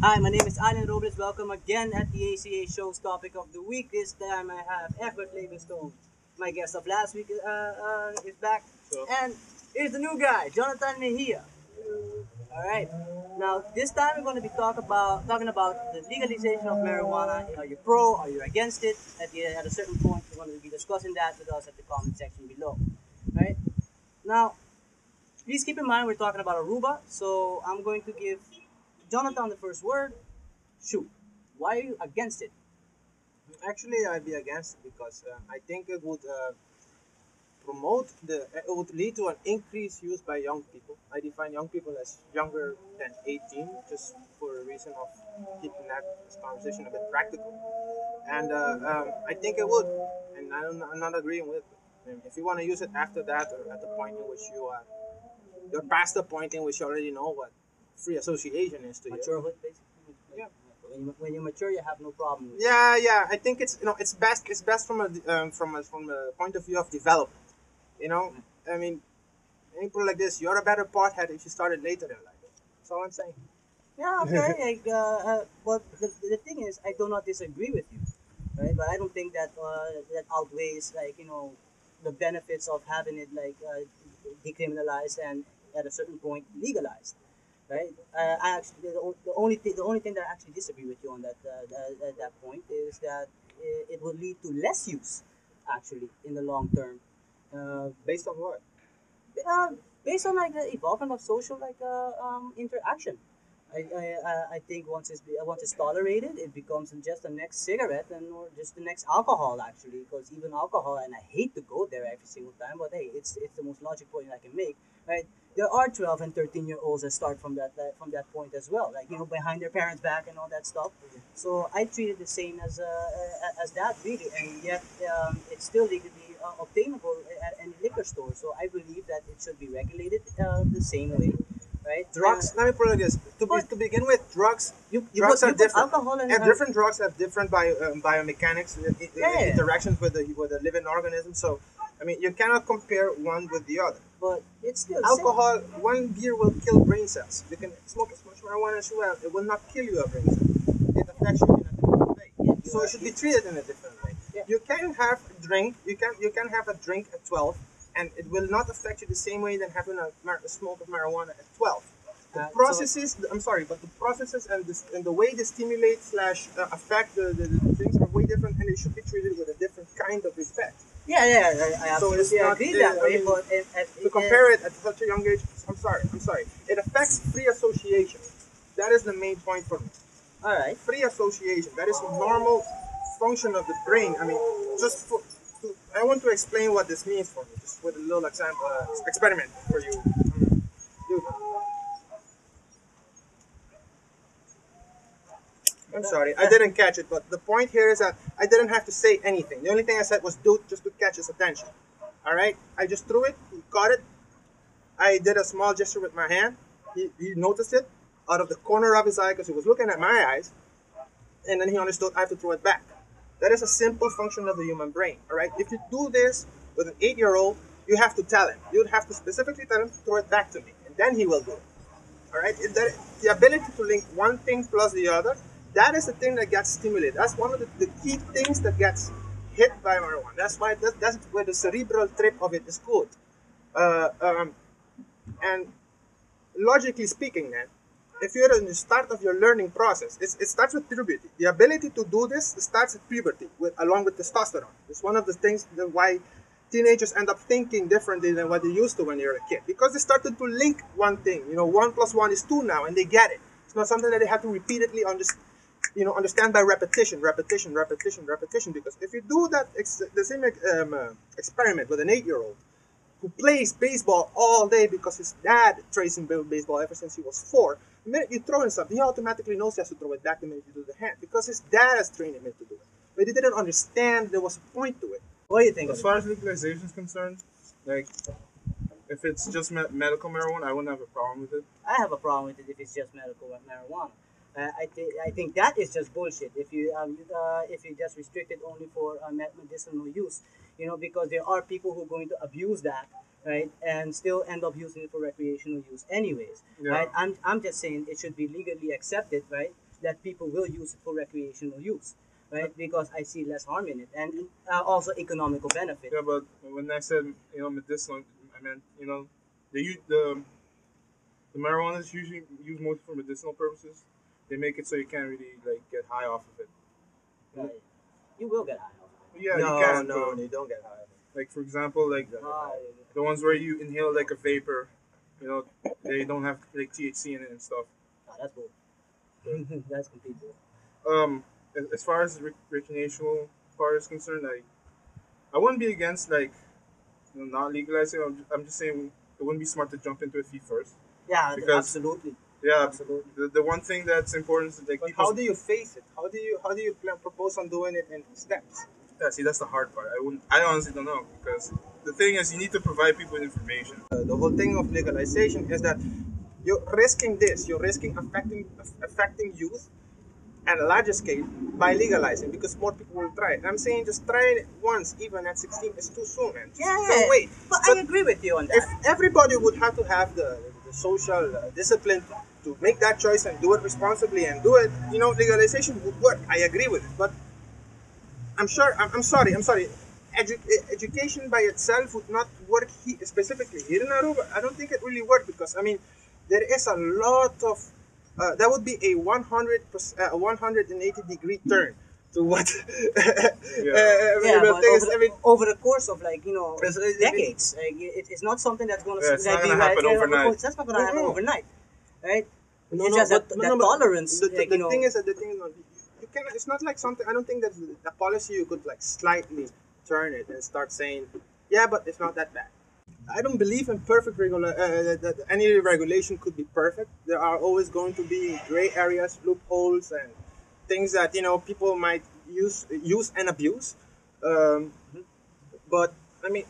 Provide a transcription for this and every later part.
Hi, my name is Alan Robles. Welcome again at the ACA Show's topic of the week. This time I have Egbert Livingstone. My guest of last week is back. So, And here's the new guy, Jonathan Mejia. Alright. Now this time we're going to be talking about the legalization of marijuana. Are you pro? Are you against it? At a certain point we're going to be discussing that with us at the comment section below. Right? Now, please keep in mind we're talking about Aruba, so I'm going to give Jonathan the first word. Shoot. Why are you against it? actually, I'd be against it because I think it would it would lead to an increased use by young people. I define young people as younger than 18, just for a reason of keeping this conversation a bit practical. And I think it would, and I'm not agreeing with it. I mean, if you want to use it after that, or at the point in which you're past the point in which you already know what free association is to you. Maturehood, basically. Yeah. When you mature, you have no problem with it. Yeah. I think it's best from from a point of view of development. You know, I mean, let me put it like this: you're a better pothead if you started later in life. That's all I'm saying. Yeah, okay. But the thing is, I do not disagree with you, right? But I don't think that that outweighs the benefits of having it decriminalized and at a certain point legalized, right? I actually the only thing that I actually disagree with you on at that point is that it will lead to less use, actually, in the long term. Based on what? uh, Based on like the evolvement of social interaction. I think once it's tolerated, it becomes just the next cigarette or just the next alcohol actually. Because even alcohol, and I hate to go there every single time, but hey, it's the most logical point I can make. Right? There are 12 and 13-year-olds that start from that point as well, like behind their parents' back and all that stuff. So I treat it the same as that really, and yet it's still legally obtainable at any liquor store. So I believe that it should be regulated the same way, right? Drugs. Let me put it like this: But to begin with, drugs. you Drugs are put different. alcohol in And different drugs have different biomechanics, Yeah. interactions with the living organism. So, I mean, you cannot compare one with the other. but it's still Alcohol, one beer will kill brain cells. You can smoke as much marijuana as you want; it will not kill you a brain cell. It affects you in a different way. Yeah, So it should be treated in a different way. Yeah. You can have a drink. You can have a drink at 12, and it will not affect you the same way than having a smoke of marijuana at 12. The So processes, I'm sorry, but the processes and the way they stimulate slash affect the things are way different, and they should be treated with a different kind of respect. I So it's absolutely not, agree that I way. mean, But To compare it at such a young age, I'm sorry. It affects free association. That is the main point for me. all right. Free association. That is a normal function of the brain. I mean, I want to explain what this means for me, just with a little experiment for you. Dude, I'm sorry, I didn't catch it, but the point here is that I didn't have to say anything. The only thing I said was "dude" just to catch his attention. All right, I just threw it. He caught it. I did a small gesture with my hand. He noticed it out of the corner of his eye because he was looking at my eyes, and then he understood I have to throw it back. That is a simple function of the human brain. All right, if you do this with an 8-year-old, you have to tell him. You would have to specifically tell him to throw it back to me, and then he will do it. All right, the ability to link one thing plus the other, that is the thing that gets stimulated. That's one of the key things that gets hit by marijuana. That's where the cerebral trip of it is good. Uh, um, and logically speaking, then, if you're in the start of your learning process, it starts with puberty. The ability to do this starts at puberty, along with testosterone. It's one of the things why teenagers end up thinking differently than what they used to when they were a kid, because they started to link one thing. 1 plus 1 is 2 now, and they get it. It's not something that they have to repeatedly understand by repetition. Because if you do the same experiment with an 8-year-old who plays baseball all day because his dad trains him baseball ever since he was 4. The minute you throw in something, he automatically knows he has to throw it back the minute you do the hand because his dad has trained him to do it. But he didn't understand there was a point to it. What do you think? As far as legalization is concerned, like if it's just medical marijuana, I wouldn't have a problem with it. I have a problem with it if it's just medical marijuana. I think that is just bullshit. If you just restrict it only for medicinal use, because there are people who are going to abuse that, right, and still end up using it for recreational use, anyways, Yeah. right? I'm just saying it should be legally accepted, right? that people will use it for recreational use, right? Because I see less harm in it, and also economical benefit. Yeah, but when I said medicinal, I meant the marijuana is usually used mostly for medicinal purposes. They make it so you can't really like get high off of it. Right? You will get high off of Yeah, you No, can. no, But, you don't get high. like for example, like it. Ah, the ones where you inhale like a vapor, they don't have like THC in it and stuff. that's cool. That's complete bull. As far as recreational part is concerned, I wouldn't be against like not legalizing. I'm just saying it wouldn't be smart to jump into it feet first Yeah, because absolutely, yeah, absolutely. the one thing that's important is like But people. how do you face it? How do you propose on doing it in steps? Yeah, see, that's the hard part. I honestly don't know because the thing is you need to provide people with information. The whole thing of legalization is that you're risking this. You're risking affecting youth at a larger scale by legalizing because more people will try it. I'm saying just try it once, even at 16, is too soon, man. Just Yeah, don't wait. but But I agree with you on if that. everybody would have to have the social discipline to make that choice and do it responsibly and do it, legalization would work. I agree with it, but I'm sorry. Education by itself would not work specifically here in Aruba. I don't think it really worked because there is a lot of that would be a 100%, 180-degree turn to what Yeah, the but thing over, is, over the course of It's- decades, it's not something that's gonna Yeah, it's not be gonna happen of overnight. course, that's not gonna happen Mm-mm. overnight, right? No, It's no, just but, that tolerance, the thing is that you can. It's not like something. I don't think that's a policy you could like slightly turn it and start saying, yeah, but it's not that bad. I don't believe in perfect that any regulation could be perfect. There are always going to be gray areas, loopholes, and things that people might use and abuse. Um, but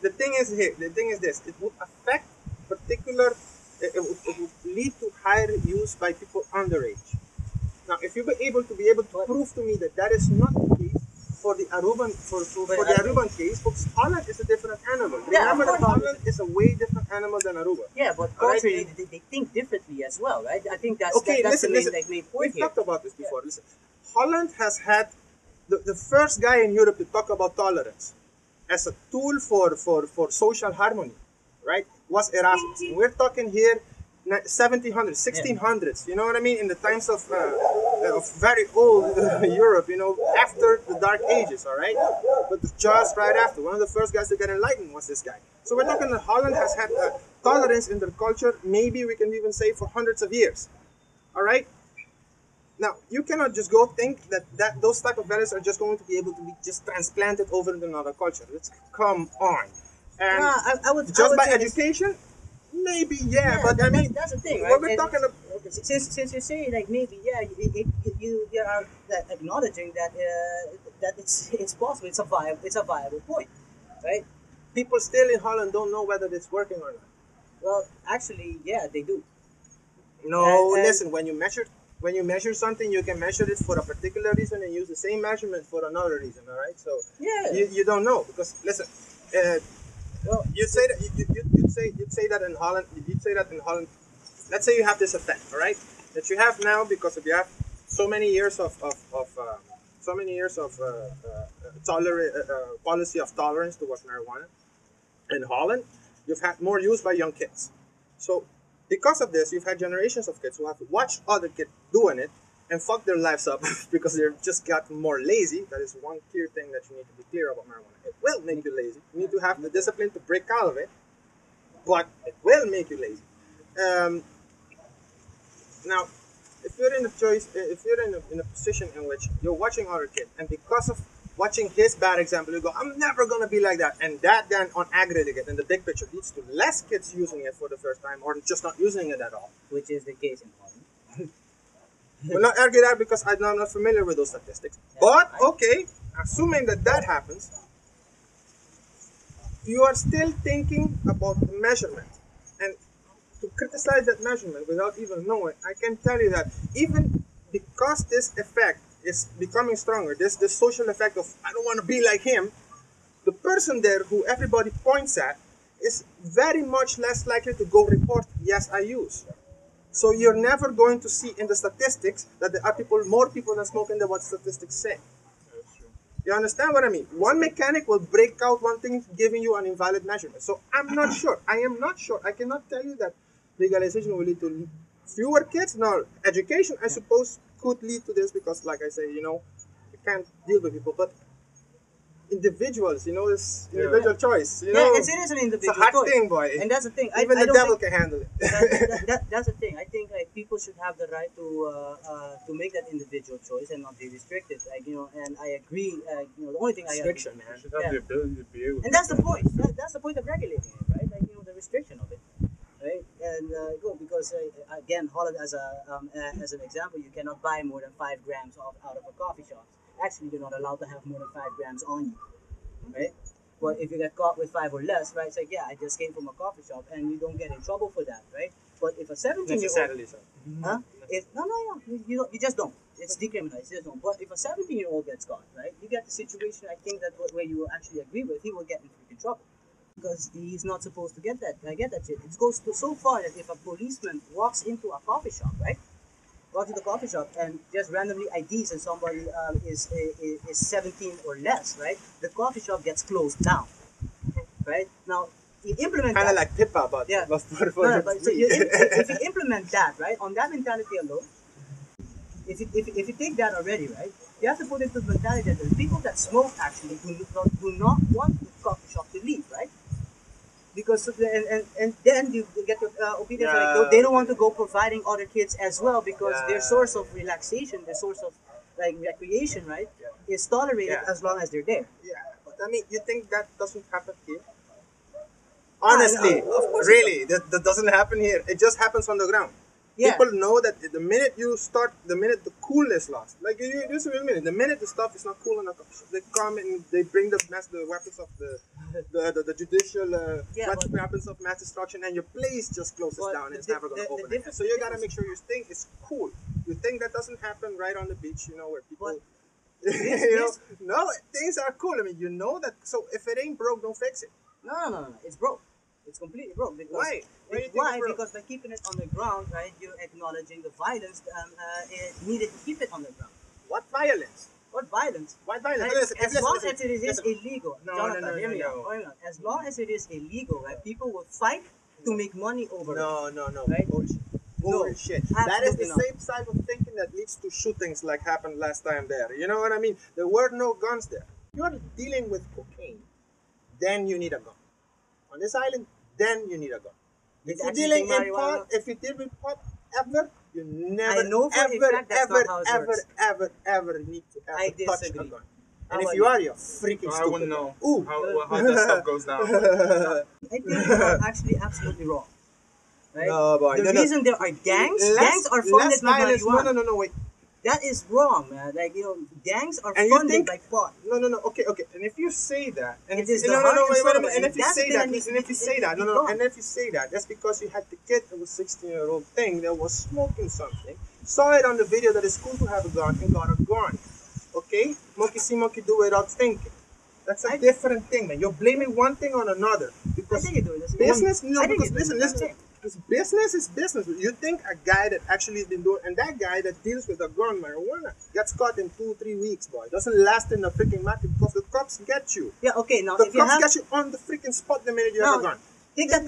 the thing is here. The thing is this: it would affect particular. It would lead to higher use by people underage. Now, if you be able to prove to me that that is not the case for the Aruban for the Aruban case, because Holland is a different animal. Yeah, Remember of that course. Holland is a way different animal than Aruba. Yeah, but All right, culturally, they think differently as well, right? I think that's Okay, that's listen, the main, listen. main point We've here. talked about this before. Listen, Holland has had the first guy in Europe to talk about tolerance as a tool for social harmony, right? Was Erasmus. And we're talking here 1700s, 1600s. You know what I mean? In the times of very old Europe. After the Dark Ages. All right, but just right after, one of the first guys to get enlightened was this guy. So we're talking that Holland has had tolerance in their culture. Maybe we can even say for hundreds of years. All right. Now you cannot just go think that those type of values are just going to be able to be just transplanted over into another culture. Let's come on. And Nah, I would just by say this- education, maybe Yeah, but that's the thing, right? what we're And talking about. since you say like maybe you are acknowledging that it's possible, it's a viable point, right? People still in Holland don't know whether it's working or not. Well, actually, yeah, they do. No, And- listen. When you measure something, you can measure it for a particular reason and use the same measurement for another reason. All right, so Yeah. you don't know because listen. Well, You'd say that you'd say that in Holland. You'd say that in Holland. Let's say you have this effect, all right, that you have now because of you have so many years of policy of tolerance towards marijuana. In Holland, you've had more use by young kids. So because of this, you've had generations of kids who have watched other kids doing it and fuck their lives up because they've just gotten more lazy. That is one clear thing that you need to be clear about marijuana. It will make you lazy. You need to have the discipline to break out of it, but it will make you lazy. Now, if you're in a position in which you're watching other kids, and because of watching his bad example, you go, I'm never gonna be like that, and that then on aggregate in the big picture leads to less kids using it for the first time, or just not using it at all. which is the case in Holland. We'll not argue that because I'm not familiar with those statistics. But okay, assuming that happens, you are still thinking about the measurement, and to criticize that measurement without even knowing, I can tell you that even because this effect is becoming stronger, this social effect of I don't want to be like him, the person there who everybody points at is very much less likely to go report, yes, I use. So you're never going to see in the statistics that there are more people that smoking than what statistics say. That's true. You understand what I mean? One mechanic will break out one thing, giving you an invalid measurement. So I'm not sure. I am not sure. I cannot tell you that legalization will lead to fewer kids. No, education, I suppose, could lead to this because, like I say, you can't deal with people. But individuals, this individual choice. it is an It's a individual hot choice. thing, boy. And that's the thing. Even I the don't devil think can handle it. that's the thing. I think like people should have the right to make that individual choice and not be restricted. And I agree. The only thing Restriction, You man. should have the ability to be able. and that's the point. That's the point of regulating it, right? The restriction of it, right? And because again, Holland as an example, you cannot buy more than 5 grams out of a coffee shop. Actually, you're not allowed to have more than 5 grams on you, right? But if you get caught with 5 or less, right? It's like, yeah, I just came from a coffee shop, and you don't get in trouble for that, right? But if a 17-year-old, Necessarily so. huh? If no, you just don't. It's decriminalized. You just don't. But if a 17-year-old gets caught, right? You get the situation. I think that where you will actually agree with, he will get in freaking trouble because he's not supposed to get that. Get that shit. It goes to so far that if a policeman walks into a coffee shop, right? Walks to the coffee shop and just randomly IDs and somebody is 17 or less, right? The coffee shop gets closed down, right? Now, you implement Kind that. of like Pippa, but Yeah. for No, but so if you implement that, right, on that mentality alone, if you take that already, right, you have to put into the mentality that the people that smoke actually do not want the coffee shop to leave, right? Because and then you get your opinions like they don't want to go providing other kids as well because their source of relaxation, their source of like recreation, right, is tolerated as long as they're there. Yeah, but I mean, you think that doesn't happen here? Honestly, of course it really, that doesn't happen here. It just happens on the ground. Yeah. People know that the minute the minute the coolness lost, like just a minute, the minute the stuff is not cool enough, they come and they bring the weapons of the judicial weapons of mass destruction, and your place just closes down and it's never going to open again. So you gotta make sure your thing is cool. You think that doesn't happen right on the beach, where people. No, things are cool. I mean, you know that. So if it ain't broke, don't fix it. No. It's broke. It's completely broke. Because, Why? Why do you think Why? it's broke? Because by keeping it on the ground, right, you're acknowledging the violence needed to keep it on the ground. What violence? What violence? What violence? As Listen, long listen, as it is listen. illegal, No, Jonathan, no, hear me out. no. Hear me out. As long as it is illegal, right, people will fight to make money over it. No. Right? Bullshit. No, Bullshit. That is the absolutely not. same type of thinking that leads to shootings like happened last time there. You know what I mean? There were no guns there. You're dealing with cocaine, then you need a gun. On this island, then you need a gun. If you're actually dealing think in marijuana- pot, if you deal with pot ever, you never, I know for a ever, fact that's ever, not how it ever, works. ever need to I ever touch a disagree. gun. How And if about you you? are, you're freaking I stupid. wouldn't know Ooh. how that stuff goes down. I think you're actually absolutely wrong. Right? No, boy. The No, no. reason there are gangs are funded less by violence. marijuana. No, wait. That is wrong, man. Like, gangs are And you funded think- by pot. No. Okay. And if you say that, and It if, is the no, heart and wait soul a of minute. it, And and if you that's say the that, thing that and if you say that, needs to no, be and if you say that, that's because you had the kid that was 16-year-old thing that was smoking something, saw it on the video that it's cool to have a gun and got a gun. Okay, monkey see, monkey do without thinking. That's a different thing, man. You're blaming one thing on another I because think you're doing this. business. No, I think because you're doing listen. the same thing. Because business is business. You think a guy that actually has been doing, and that guy that deals with a gun, marijuana, gets caught in 2-3 weeks, boy. Doesn't last in the freaking market because the cops get you. Yeah, okay, now The if you cops have... get you on the freaking spot the minute you have a gun. Take that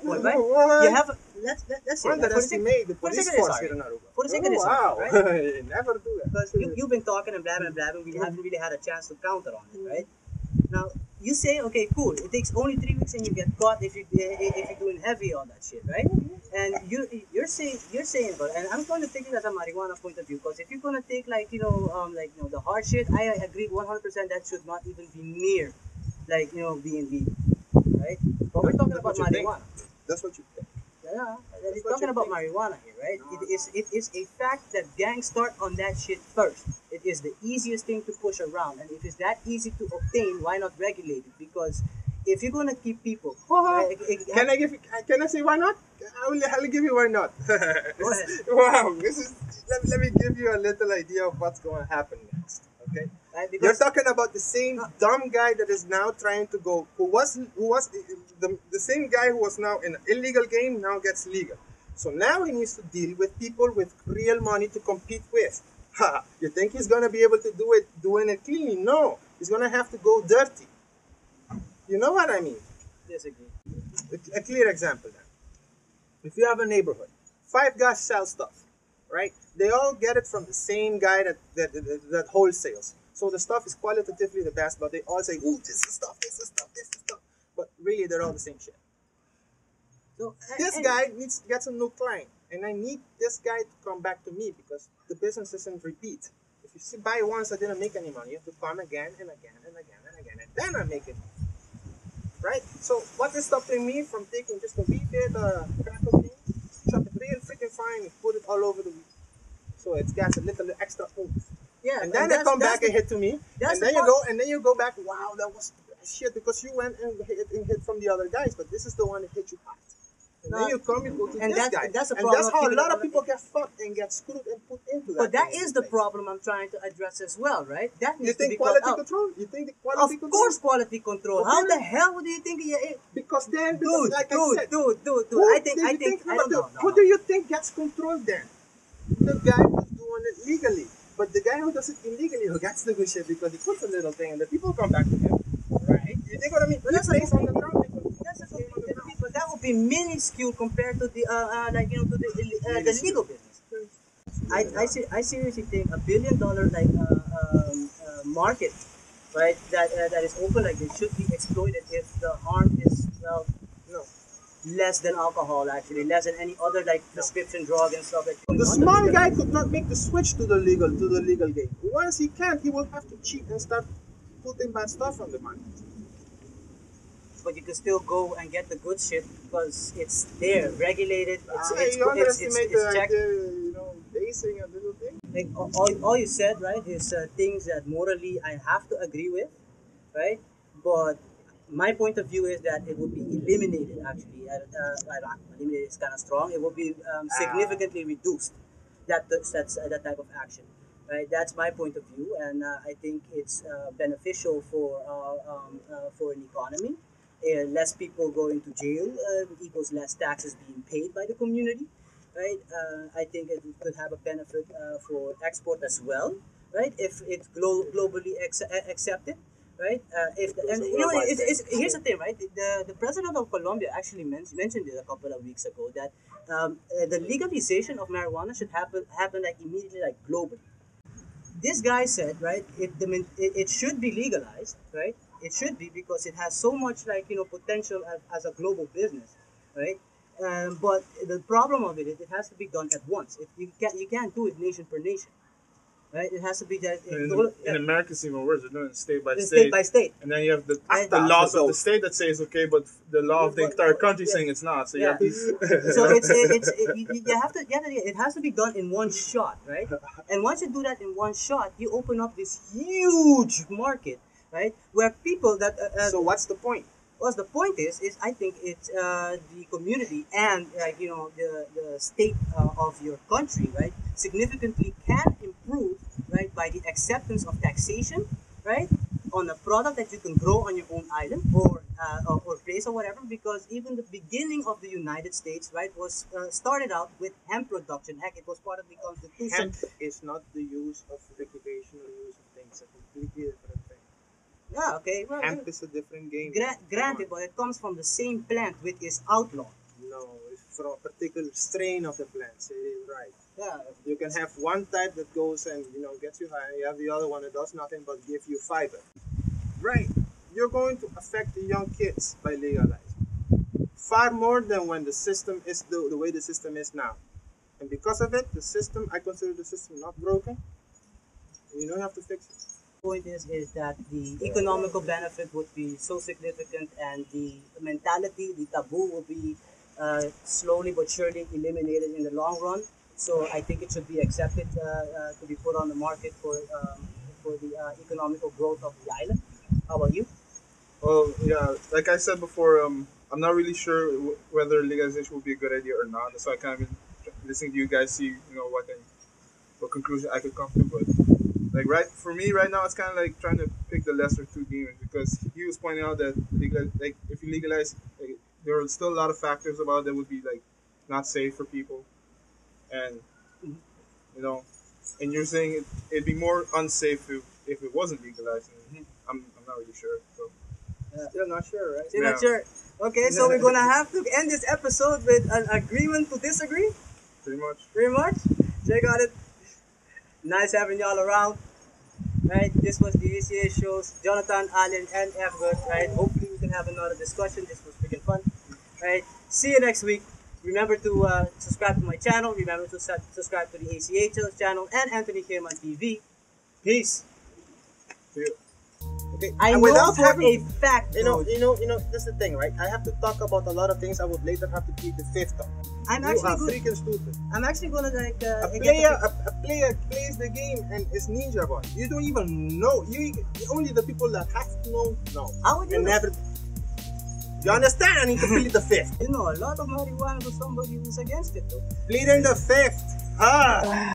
point, right? What? You have... Let's say... that. Underestimate the For the police sake of this, force sorry. here in Aruba. For the sake of this, wow. right? Never do that. Because you've been talking and blabbing, we haven't really had a chance to counter on it, right? Now, you say, okay, cool, it takes only 3 weeks and you get caught if you're doing heavy on that shit, right? And you're saying about it, and I'm going to take it as a marijuana point of view, because if you're going to take the hard shit, I agree 100% that should not even be near, being legal, right? But we're talking That's about what you think. marijuana. That's what you think. Yeah, we're what talking you about think. marijuana here, right? No. It is a fact that gangs start on that shit first. It is the easiest thing to push around, and if it's that easy to obtain, why not regulate it? Because if you're gonna keep people, Can I say why not? I'll give you why not. Go ahead. Wow, let me give you a little idea of what's going to happen next. Okay, Right? you're Because talking about the same dumb guy that is now trying to go, who was the same guy who was now in an illegal game now gets legal. So now he needs to deal with people with real money to compete with. Ha! You think he's gonna be able to do it doing it cleanly? No, he's gonna have to go dirty. You know what I mean? Disagree. A clear example then. If you have a neighborhood, five guys sell stuff, right? They all get it from the same guy that wholesales. So the stuff is qualitatively the best, but they all say, "Ooh, this is stuff, this is stuff, this is stuff." But really, they're all the same shit. So This guy needs to get some new client, and I need this guy to come back to me because the business doesn't repeat. If you buy once, I didn't make any money. You have to come again and again and again and again, and then I make it. Right? So what is stopping me from taking just a wee bit crack cocaine, chop it real freaking fine, and put it all over the weed, so it's got a little extra oomph. yeah, And then they come back and hit to me, that's and the then you part- go, and then you go back. Wow, that was shit because you went and hit from the other guys, but this is the one that hit you hard. And No, then you come, you go to and this guy, that's the and problem that's of how a keeping lot it of people get fucked and get screwed and put into that. But that thing is in the place. problem I'm trying to address as well, right? That You needs to be think called quality out. control? You think the Of quality control? course, quality control. Okay, How then. the hell would you think? Because then, Dude, like I said, dude. who I do you think, I no, don't know. who do you think gets control then? The guy who's doing it legally. But the guy who does it illegally, who gets the good shit because he puts a little thing and the people come back to him. Right? You think what I mean? But He that's plays like- on the ground. That's a completely different, but that would be minuscule compared to the to the legal business. I seriously think $1 billion market, right? That is open like this should be exploited if the harm is No. less than alcohol, actually less than any other like prescription drug and stuff like. The small guy could not make the switch to the legal game. Once he can't, he will have to cheat and start putting bad stuff on the market. But you can still go and get the good shit because it's there, regulated. You underestimate the checked. basing a little thing. Like all you said, right, is things that morally I have to agree with, right? But my point of view is that it would be eliminated. Actually, eliminated is kind of strong. It would be significantly reduced. That's that type of action, right? That's my point of view, and I think it's beneficial for an economy. Less people going to jail equals less taxes being paid by the community, right? I think it could have a benefit for export as well, right? If it's globally accepted, right? And you know, here's the thing, right? The president of Colombia actually mentioned it a couple of weeks ago that the legalization of marijuana should happen like immediately, like globally. This guy said, right, it should be legalized, right? It should be because it has so much potential as a global business, right? But the problem of it has to be done at once. You can't do it nation per nation, right? It has to be that In America, it's even worse. They're doing it state by state by state. And then you have the After laws of the those. state that says okay, but the law of the entire country Yeah. saying it's not. So you Yeah. have these. So you have to it has to be done in one shot, right? And once you do that in one shot, you open up this huge market, right? Where people that So what's the point? well, the point is I think it's the community and the state of your country, right, significantly can improve, right, by the acceptance of taxation, right, on a product that you can grow on your own island or place or whatever. Because even the beginning of the United States, right, was started out with hemp production. Heck, it was part of the Constitution. Hemp is not the use of recreational use of things. A completely different thing. Yeah, okay. Well, Hemp is a different game. granted, but it comes from the same plant, which is outlawed. No, it's from a particular strain of the plants. It is right. Yeah. You can have one type that goes and gets you high. You have the other one that does nothing but give you fiber. Right. You're going to affect the young kids by legalizing far more than when the system is the way the system is now. And because of it, I consider the system not broken. You don't have to fix it. Point is that the economical benefit would be so significant, and the mentality, the taboo, will be slowly but surely eliminated in the long run. So I think it should be accepted to be put on the market for the economical growth of the island. How about you? Well, yeah, like I said before, I'm not really sure whether legalization would be a good idea or not. That's why I kind of been listening to you guys, see what conclusion I could come to. But like for me right now, it's kind of like trying to pick the lesser two demons, because he was pointing out that if you legalize, like, there are still a lot of factors about it that would be like not safe for people, and you know, and you're saying it'd be more unsafe if it wasn't legalized. And I'm not really sure. So Still not sure, right? Still not sure. Okay, so we're gonna have to end this episode with an agreement to disagree. pretty much. Pretty much. Check out it. Nice having y'all around. Right, this was the ACA shows. Jonathan, Allen, and Everett. Right, hopefully we can have another discussion. This was freaking fun. Right, see you next week. Remember to subscribe to my channel. Remember to subscribe to the ACA channel and Anthony Kim on TV. Peace. See you. Okay. I and know without for having, a fact, though, that's the thing, right? I have to talk about a lot of things I would later have to plead the fifth on. I'm You actually are good. freaking stupid. I'm actually gonna like A get player plays the game and is ninja boy. You don't even know. Only the people that have to know. How would you And know? never. You understand? I need to plead the fifth. You know, a lot of marijuana to somebody who's against it, though. Pleading the fifth. Ah.